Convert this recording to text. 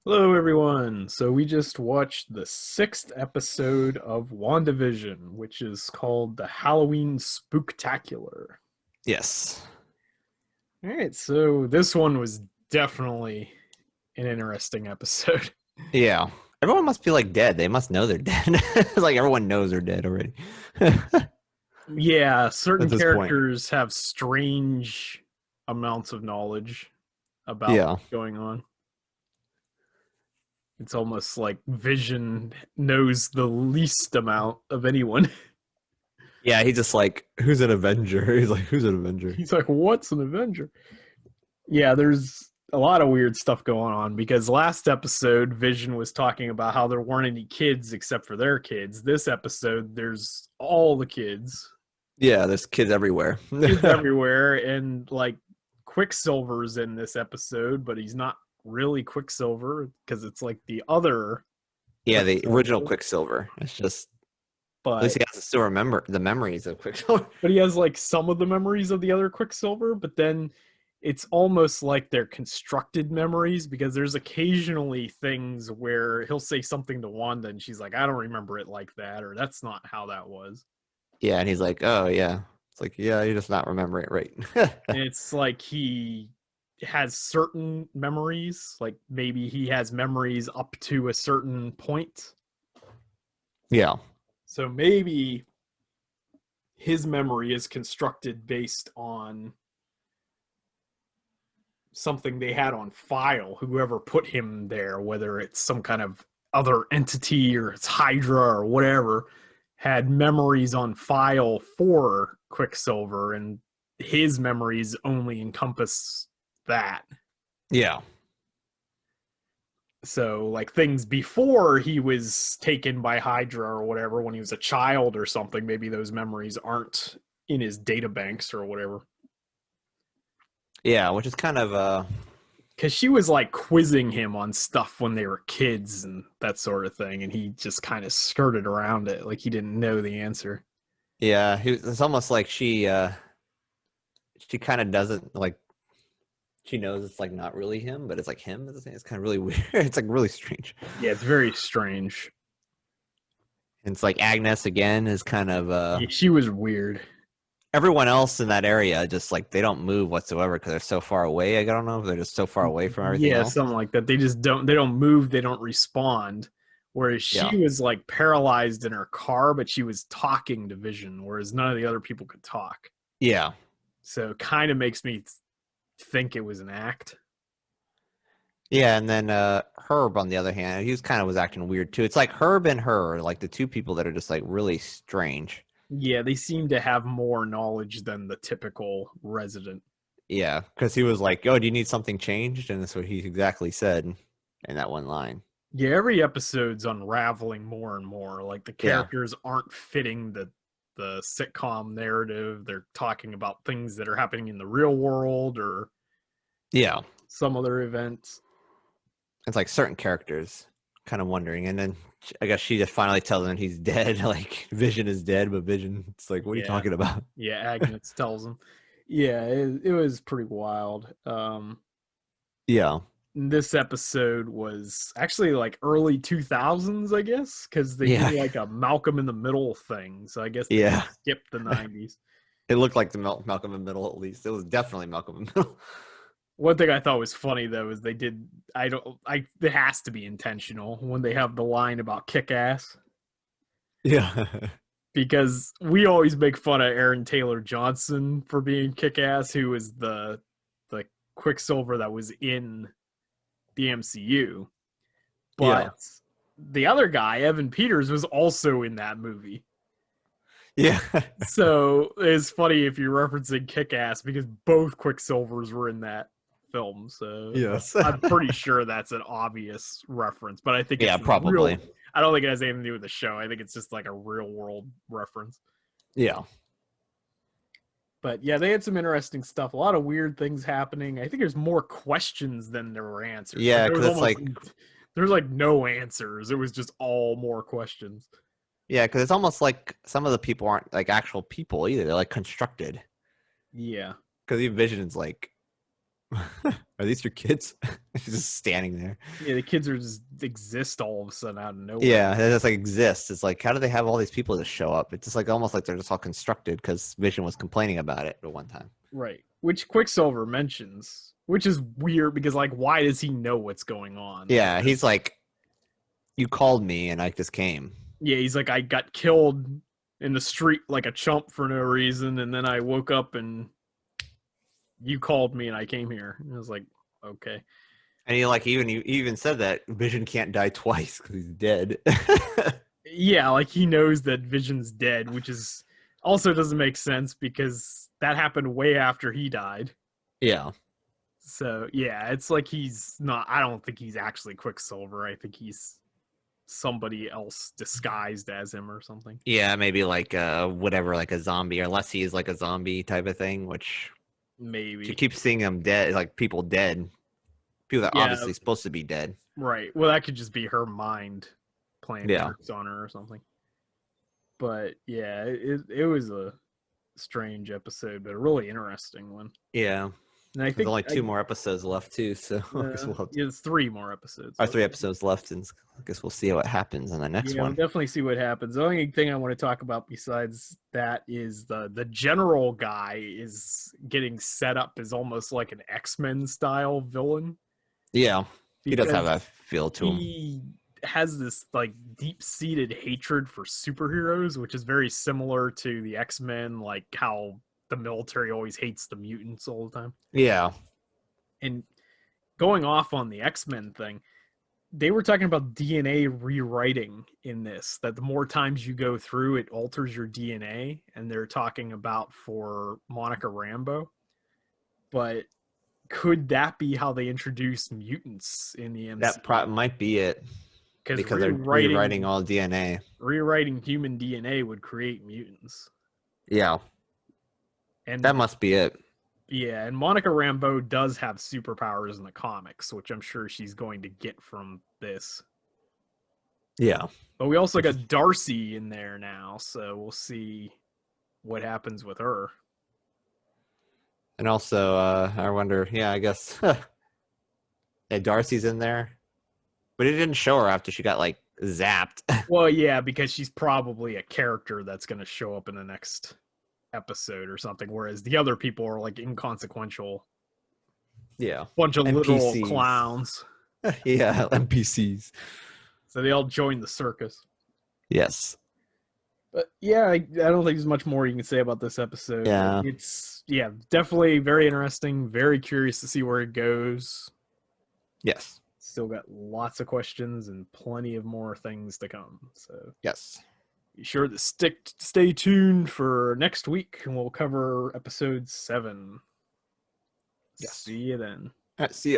Hello, everyone. So we just watched the sixth episode of Wandavision, which is called the Halloween Spooktacular. Yes. All right, so this one was definitely an interesting episode. Yeah. Everyone must be like dead. They must know they're dead. It's like everyone knows they're dead already. At Yeah, certain this point. characters have strange amounts of knowledge about Yeah. what's going on. It's almost like Vision knows the least amount of anyone. Yeah, he's just like, who's an Avenger? He's like, who's an Avenger? He's like, "What's an Avenger?" Yeah, there's a lot of weird stuff going on because last episode Vision was talking about how there weren't any kids except for their kids. This episode there's all the kids. Yeah, there's kids everywhere. Kids everywhere, and like Quicksilver's in this episode, but he's not really Quicksilver because it's like the other Yeah, the original Quicksilver. Quicksilver. It's just at least But he has to still remember the memories of Quicksilver. he has like some of the memories of the other Quicksilver, but then it's almost like they're constructed memories because there's occasionally things where he'll say something to Wanda and she's like, I don't remember it like that, or that's not how that was. Yeah, and he's like, oh yeah. It's like, yeah, you just not remember it right. And it's like he has certain memories, like maybe he has memories up to a certain point. Yeah. So maybe his memory is constructed based on something they had on file, whoever put him there, whether it's some kind of other entity or it's Hydra or whatever, had memories on file for Quicksilver, and his memories only encompass that. Yeah. So, like things before he was taken by Hydra or whatever, when he was a child or something, maybe those memories aren't in his databanks or whatever. Yeah, which is kind of Because she was like quizzing him on stuff when they were kids and that sort of thing, and he just kind of skirted around it like he didn't know the answer. yeah, it's almost like she kind of doesn't like she knows it's like not really him, but it's like him. It's kind of really weird. It's like really strange. Yeah, it's very strange. And it's like Agnes again is kind of Yeah, she was weird. everyone else in that area just like they don't move whatsoever because they're so far away. I don't know if they're just so far away from everything Yeah, else. something like that. They don't move, they don't respond. Whereas Yeah, she was like paralyzed in her car, but she was talking to Vision, whereas none of the other people could talk. yeah, So it kind of makes me think it was an act. yeah. And then Herb on the other hand, he was kind of was acting weird too. It's like Herb and her are like the two people that are just like really strange. Yeah, they seem to have more knowledge than the typical resident. Yeah, because he was like, "Oh, do you need something changed?" And that's what he exactly said in that one line. Yeah, every episode's unraveling more and more. Like the Yeah, characters aren't fitting the sitcom narrative. They're talking about things that are happening in the real world or yeah. some other event. It's like certain characters kind of wondering, and then I guess she just finally tells him he's dead. Like Vision is dead, but Vision, it's like, what are you Yeah. talking about? Yeah, Agnes tells them. Yeah, it was pretty wild. Yeah, This episode was actually like early 2000s, I guess, because they do yeah, like a Malcolm in the Middle thing. So I guess they yeah. skipped the 90s. It looked like the Malcolm in the Middle, at least. It was definitely Malcolm in the Middle. One thing I thought was funny though is they did it has to be intentional when they have the line about kick ass, Yeah, because we always make fun of Aaron Taylor Johnson for being kick ass, who was the Quicksilver that was in the MCU. yeah, But the other guy, Evan Peters, was also in that movie. yeah, So it's funny if you're referencing kick ass because both Quicksilvers were in that film. So yes, I'm pretty sure that's an obvious reference, but I think yeah, it's real. probably. I don't think it has anything to do with the show. I think it's just like a real world reference. Yeah, But yeah, they had some interesting stuff. A lot of weird things happening. I think there's more questions than there were answers. Like yeah, there was because it's almost like, there's like no answers. It was just all more questions. yeah, because it's almost like some of the people aren't like actual people either. They're like constructed. Yeah. Because even Vision's like Are these your kids? She's just standing there. Yeah, the kids are just exist all of a sudden out of nowhere. Yeah, it just like exists. It's like, how do they have all these people to show up? It's just like almost like they're just all constructed because Vision was complaining about it at one time. Right. Which Quicksilver mentions, which is weird because, like, why does he know what's going on? Yeah, he's like, you called me and I just came. Yeah, he's like, I got killed in the street like a chump for no reason, and then I woke up and you called me and I came here. And I was like, okay. And you even said that Vision can't die twice because he's dead. Yeah, like he knows that Vision's dead, which is also doesn't make sense because that happened way after he died. Yeah. So yeah, it's like he's not. I don't think he's actually Quicksilver. I think he's somebody else disguised as him or something. Yeah, maybe like whatever, like a zombie, or unless he's like a zombie type of thing, which Maybe you keep seeing them dead, like people dead. People that are obviously supposed to be dead. Right. Well, that could just be her mind playing Yeah. tricks on her or something. But yeah, it was a strange episode, but a really interesting one. Yeah. And I There's think only 2 more episodes left too, so I guess we'll have there's 3 more episodes. 3 episodes left, and I guess we'll see what happens in the next Yeah, one. we'll definitely see what happens. The only thing I want to talk about besides that is the general guy is getting set up as almost like an X-Men style villain. Yeah, he does have Because that feel to him. he has this like deep-seated hatred for superheroes, which is very similar to the X-Men, like how the military always hates the mutants all the time. Yeah. And going off on the X-Men thing, they were talking about DNA rewriting in this, that the more times you go through, it alters your DNA. And they're talking about for Monica Rambeau. But could that be how they introduce mutants in the MCU? That might be it. Because they're rewriting all DNA. Rewriting human DNA would create mutants. Yeah. And that must be it. Yeah, and Monica Rambeau does have superpowers in the comics, which I'm sure she's going to get from this. Yeah. But we also got Darcy in there now, so we'll see what happens with her. And also, I wonder, yeah, I guess yeah, Darcy's in there. But it didn't show her after she got, like, zapped. Well, yeah, because she's probably a character that's going to show up in the next episode or something, whereas the other people are, like, inconsequential. Yeah. Bunch of NPCs. literal clowns. Yeah, NPCs. So they all join the circus. Yes. But yeah, I don't think there's much more you can say about this episode. Yeah. It's, definitely very interesting. Very curious to see where it goes. Yes. Still got lots of questions and plenty of more things to come. So yes. Be sure to stay tuned for next week, and we'll cover episode 7. Yes. See you then. All right, see ya.